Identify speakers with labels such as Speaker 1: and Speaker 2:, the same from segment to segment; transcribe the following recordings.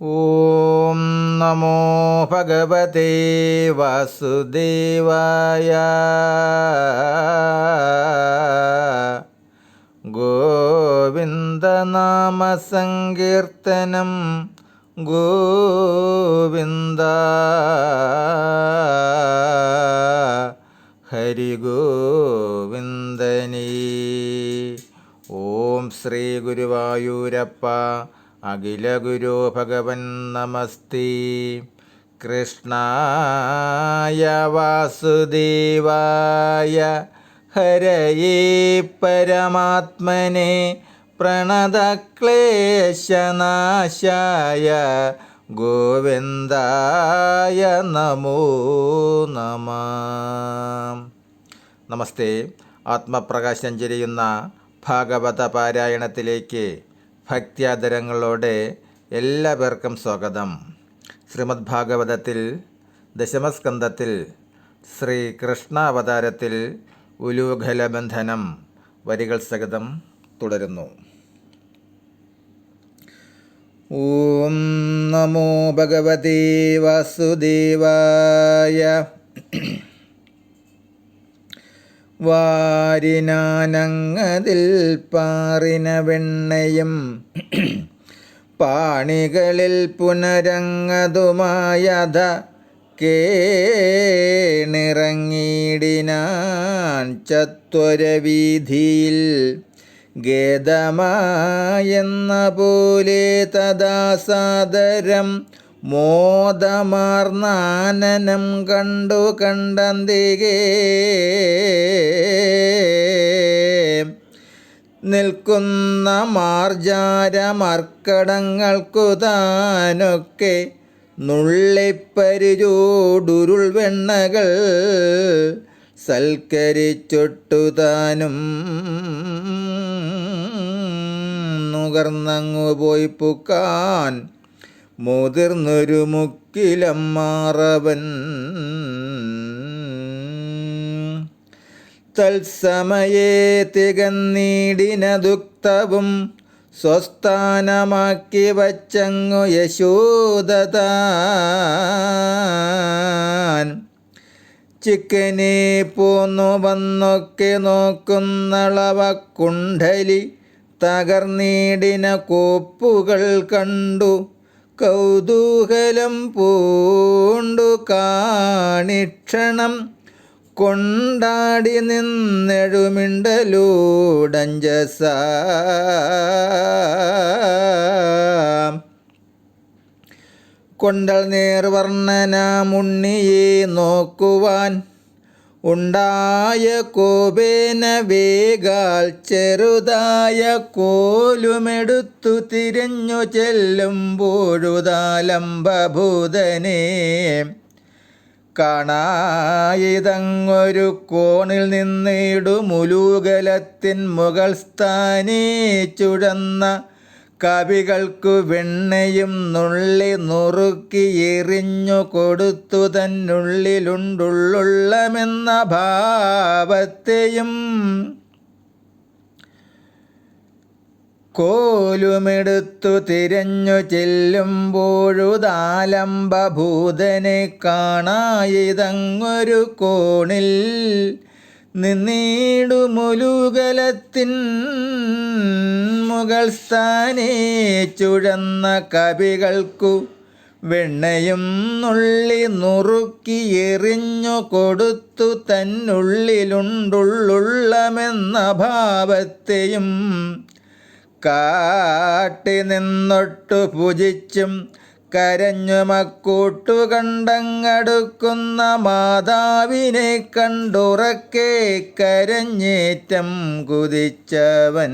Speaker 1: ഓം നമോ ഭഗവതേ വാസുദേവായ. ഗോവിന്ദനാമസങ്കീർത്തനം ഗോവിന്ദ. ഹരി ഗോവിന്ദനീ. ഓം ശ്രീ ഗുരുവായൂരപ്പ അഖില ഗുരു ഭഗവൻ നമസ്തേ. കൃഷ്ണായ വാസുദേവായ ഹരയേ പരമാത്മനെ പ്രണതക്ലേശനാശായ ഗോവിന്ദായ നമോ നമഃ. നമസ്തേ. ആത്മപ്രകാശം ചൊരിയുന്ന ഭാഗവത പാരായണത്തിലേക്ക് ഭക്ത്യാദരങ്ങളോടെ എല്ലാവർക്കും സ്വാഗതം. ശ്രീമദ് ഭാഗവതത്തിൽ ദശമസ്കന്ധത്തിൽ ശ്രീകൃഷ്ണാവതാരത്തിൽ ഉലൂഖലബന്ധനം വരികൾ സഹിതം തുടരുന്നു. ഓം നമോ ഭഗവതേ വാസുദേവായ. വാരിനാനങ്ങതിൽ പാറിന വെണ്ണയും പാണികളിൽ പുനരങ്ങതുമായത കേണിറങ്ങിയിടിനാൻ ചത്വരവീഥിയിൽ ഗേദമായെന്ന പോലെ തദാസാദരം മോദമാർന്നാനനം കണ്ടു കണ്ടന്തികേ നിൽക്കുന്ന മാർജാരമർക്കടങ്ങൾക്കു താനൊക്കെ നുള്ളിപ്പരിചൂടുരുൾ വെണ്ണകൾ സൽക്കരിച്ചൊട്ടു താനും നുകർന്നങ്ങു പോയി പുക്കാൻ മുതിർന്നൊരു മുക്കിലമ്മാറവൻ. തത്സമയേ തികന്നീടിന ദുക്തവും സ്വസ്ഥാനമാക്കി വച്ചങ്ങു യശോദതാൻ. ചിക്കനെ പോന്നു വന്നൊക്കെ നോക്കുന്നളവ കുണ്ഡലി തകർന്നീടിന കോപ്പുകൾ കണ്ടു കൗതൂഹലം പൂണ്ടു കാണിക്ഷണം കൊണ്ടാടി നിന്നെഴുമിണ്ടലൂടഞ്ചസ. കൊണ്ടൽ നേർവർണ്ണനാമുണ്ണിയെ നോക്കുവാൻ ഉണ്ടായ കോപേന വേഗാൽ ചെറുതായ കോലുമെടുത്തു തിരിഞ്ഞു ചെല്ലുമ്പോഴുതാലംബഭൂതനെ കാണായിതങ്ങൊരു കോണിൽ നിന്നിടുമുലൂകലത്തിൻ മുകൾ സ്ഥാനേ ചുഴന്ന കവികൾക്കു വെണ്ണയും നുള്ളി നുറുക്കി എറിഞ്ഞു കൊടുത്തു തന്നുള്ളിലുണ്ടുള്ളുള്ളമെന്ന ഭാവത്തെയും കോലുമെടുത്തു തിരഞ്ഞു ചെല്ലുമ്പോഴുതാലംബഭൂതനെ കാണായിതങ്ങൊരു കോണിൽ നിന്നീടുമുലൂകലത്തിൻ മുകൾ സ്ഥാനേ ചുഴന്ന കവികൾക്കു വെണ്ണയും നുള്ളി നുറുക്കി എറിഞ്ഞു കൊടുത്തു തന്നുള്ളിലുണ്ടുള്ളുള്ളമെന്ന ഭാവത്തെയും കാട്ടി നിന്നൊട്ടു പൂജിച്ചും കരഞ്ഞു മക്കൂട്ടു കണ്ടങ്ങടുക്കുന്ന മാതാവിനെ കണ്ടുറക്കെ കരഞ്ഞേറ്റം കുതിച്ചവൻ.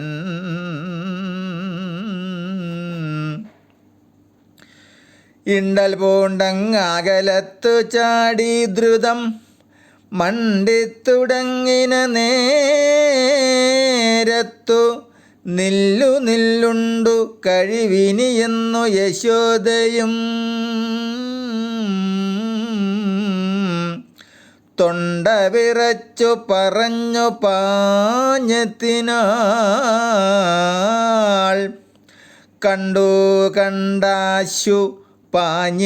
Speaker 1: ഇണ്ടൽ പൂണ്ടങ്ങകലത്തു ചാടി ദ്രുതം മണ്ടിത്തുടങ്ങിന നേരത്തു നില്ലു നില്ലുണ്ടു കഴിവിനിയെന്നു യശോദയും തൊണ്ട വിറച്ചു പറഞ്ഞു പാഞ്ഞെത്തിനാൾ. കണ്ടു കണ്ടാശു പാഞ്ഞിടിനാനുണ്ണിയും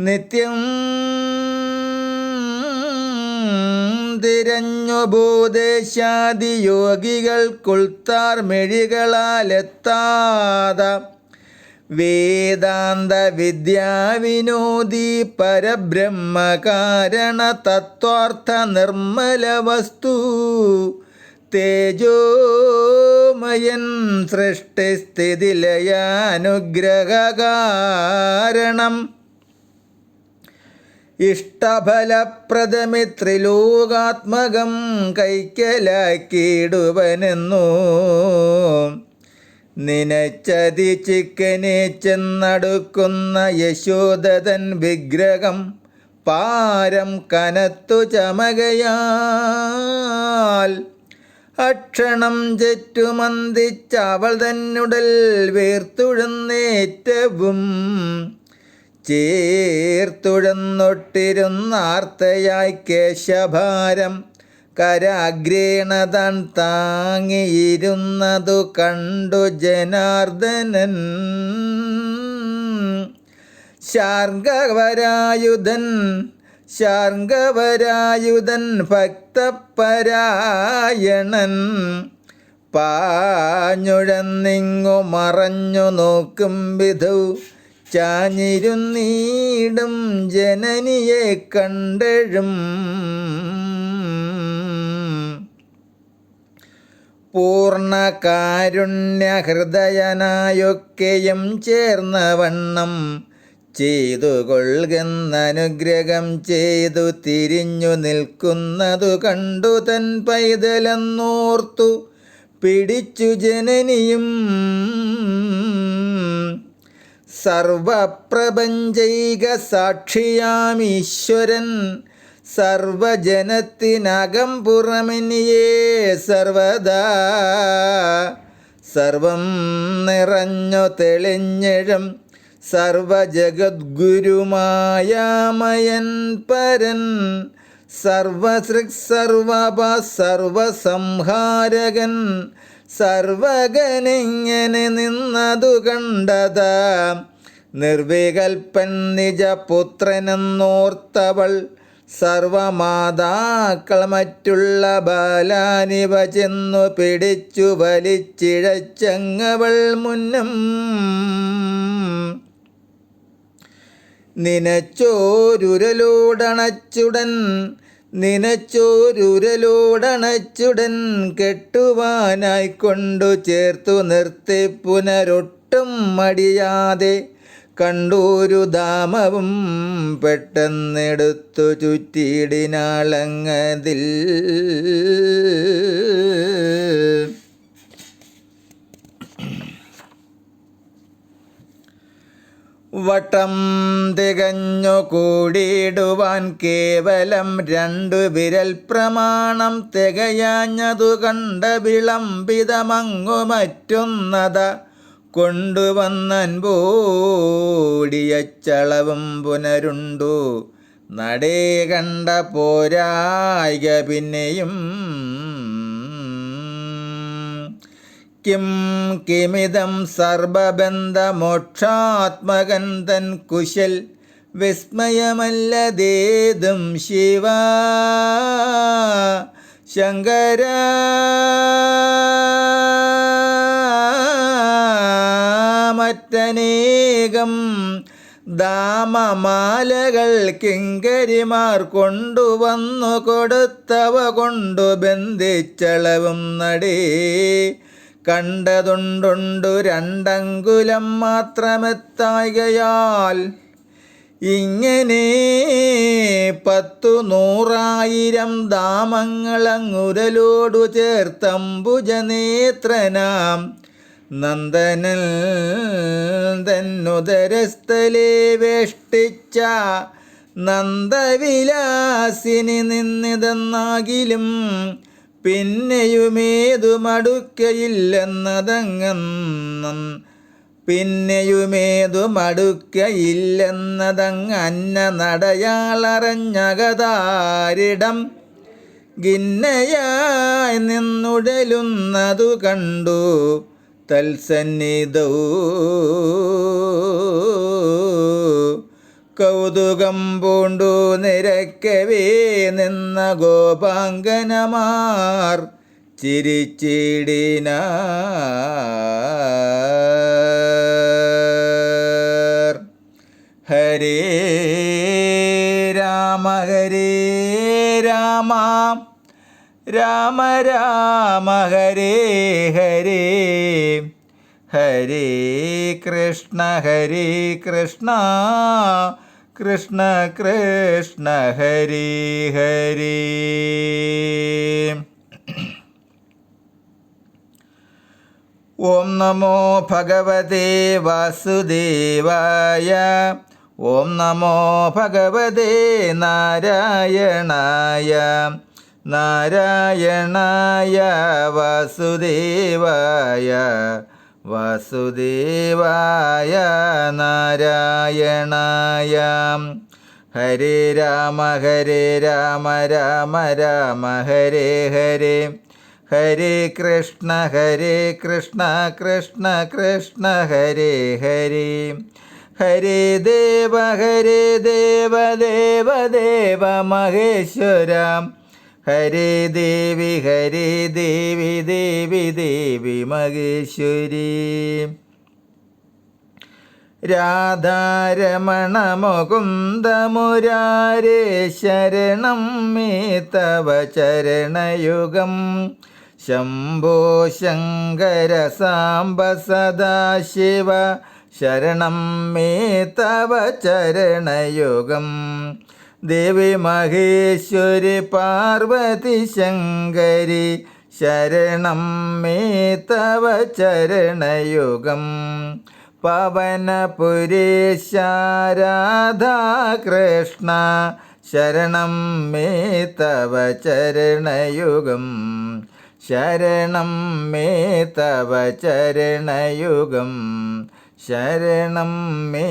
Speaker 1: നിത്യം തിരഞ്ഞു ഭൂദേശാദിയോഗികൾക്കുൾത്താർ മെഴികളാലെത്താത വേദാന്ത വിദ്യാവിനോദി പരബ്രഹ്മകാരണ തത്വാർത്ഥ നിർമ്മല വസ്തു തേജോമയൻ സൃഷ്ടിസ്ഥിതിലയാനുഗ്രഹകാരണം ഇഷ്ടഫലപ്രദമിത്രിലോകാത്മകം കൈക്കലാക്കിയിടുവനെന്നു നിനച്ചതി ചിക്കനെ ചെന്നടുക്കുന്ന യശോദതൻ വിഗ്രഹം പാരം കനത്തു ചമകയാൽ അക്ഷണം ചെറ്റുമന്തിച്ചവൾ തന്നുടൽ വേർത്തുഴന്നേറ്റവും ചേർത്തുഴന്നൊട്ടിരുന്നാർത്തയായി കേശഭാരം കരാഗ്രേണ താൻ താങ്ങിയിരുന്നതു കണ്ടു ജനാർദ്ദനൻ ശാർംഗവരായുധൻ ഭക്തപരായണൻ പാഞ്ഞുഴന്നിങ്ങു മറഞ്ഞു നോക്കും വിധു ചാഞ്ഞിരുന്നീടും ജനനിയെ കണ്ടഴും പൂർണ്ണകാരുണ്യഹൃദയനായൊക്കെയും ചേർന്നവണ്ണം ചെയ്തു കൊള്ളുന്നനുഗ്രഹം ചെയ്തു തിരിഞ്ഞു നിൽക്കുന്നതു കണ്ടു തൻ പൈതലെന്നോർത്തു പിടിച്ചു ജനനിയും സർവപ്രപഞ്ചൈക സാക്ഷിയാമീശ്വരൻ സർവജനത്തിനകം പുറമെനിയേ സർവദാ സർവം നിറഞ്ഞു തെളിഞ്ഞഴും സർവജഗദ്ഗുരുമായാമയൻ പരൻ സർവസൃക് സർവസംഹാരകൻ സർവഗനിങ്ങനെ നിന്നതു കണ്ടതാ നിർവികൽപ്പൻ നിജപുത്രനെന്നോർത്തവൾ സർവമാതാക്കൾ മറ്റുള്ള ബാലാനിവ ചെന്നു പിടിച്ചു വലിച്ചിഴച്ചങ്ങവൾ മുന്നം നിനച്ചോരുരലോടണച്ചുടൻ കെട്ടുവാനായിക്കൊണ്ടു ചേർത്തു നിർത്തി പുനരൊട്ടും മടിയാതെ കണ്ടൂരു ദാമവും പെട്ടെന്നെടുത്തു ചുറ്റിയിടിനാളങ്ങതിൽ വട്ടം തികഞ്ഞു കൂടിയിടുവാൻ കേവലം 2 വിരൽ പ്രമാണം തികയാഞ്ഞതു കണ്ട വിളംബിതമങ്ങു മറ്റൊന്നത കൊണ്ടുവന്നൻപോടിയച്ചളവും പുനരുണ്ടു നടേ കണ്ട പോരായിക പിന്നെയും കിമിതം സർവബന്ധമോക്ഷാത്മകൻ തൻ കുശൽ വിസ്മയമല്ലതേതും ശിവ ശങ്കര മറ്റനേകം ദാമമാലകൾ കിങ്കരിമാർ കൊണ്ടുവന്നു കൊടുത്തവ കൊണ്ടു ബന്ധിച്ചളവും നടേ കണ്ടതുണ്ടുണ്ടു 2 അങ്കുലം മാത്രമെത്തായകയാൽ ഇങ്ങനെ 10,100,000 ദാമങ്ങളങ്ങുരലോടു ചേർത്തംബുജനേത്രനാം നന്ദനൽ തന്നുദരസ്ഥലേ വേഷ്ടിച്ച നന്ദവിലാസിനി നിന്നിതെന്നാകിലും പിന്നെയുമേതു മടുക്കയില്ലെന്നതങ്ങ് അന്ന നടയാളറഞ്ഞകതാരിടം ഗിന്നയായി നിന്നുടലുന്നതു കണ്ടു തൽസന്നിധൗ കൗതുകം പൂണ്ടു നിരക്കവേ നിന്ന ഗോപാംഗനമാർ ചിരിച്ചിടിനാർ. ഹരേ രാമ ഹരേ രാമ രാമ രാമ ഹരേ ഹരേ ഹരേ കൃഷ്ണ കൃഷ്ണ കൃഷ്ണ ഹരേ ഹരേ. ഓം നമോ ഭഗവതേ വാസുദേവായ. ഓം നമോ ഭഗവതേ നാരായണായ. നാരായണായ വാസുദേവായ. വാസുദേവായ നാരായണായ. ഹരേ രാമ രാമ രാമ ഹരേ ഹരേ. ഹരേ കൃഷ്ണ കൃഷ്ണ കൃഷ്ണ ഹരേ ഹരേ. ഹരേ ദേവ ദേവ ദേവ മഹേശ്വര. ഹരേ ദേവി ദേവി ദേവി മഹേശ്വരി. രാധാരമണ മുകുന്ദ മുരാരേ ശരണം മേ തവ ചരണയുഗം. ശംഭോ ശങ്കര സാംബ സദാശിവ ശരണം മേ തവ ചരണയുഗം. ദേവി മഹേശ്വരി പാർവതി ശങ്കരി ശരണം മേ തവ ചരണയുഗം. പവനപുരീശ രാധാകൃഷ്ണ ശരണം മേ തവ ചരണയുഗം. ശരണം മേ തവ ചരണയുഗം. ശരണം മേ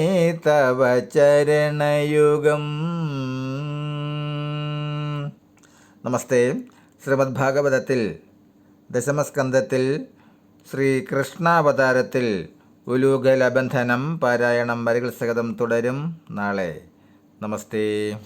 Speaker 1: തവ ചരണയുഗം. നമസ്തേ. ശ്രീമദ് ഭാഗവതത്തിൽ ദശമസ്കന്ധത്തിൽ ശ്രീകൃഷ്ണാവതാരത്തിൽ ഉലൂഖലബന്ധനം പാരായണം വരികൾ സഹിതം തുടരും നാളെ. നമസ്തേ.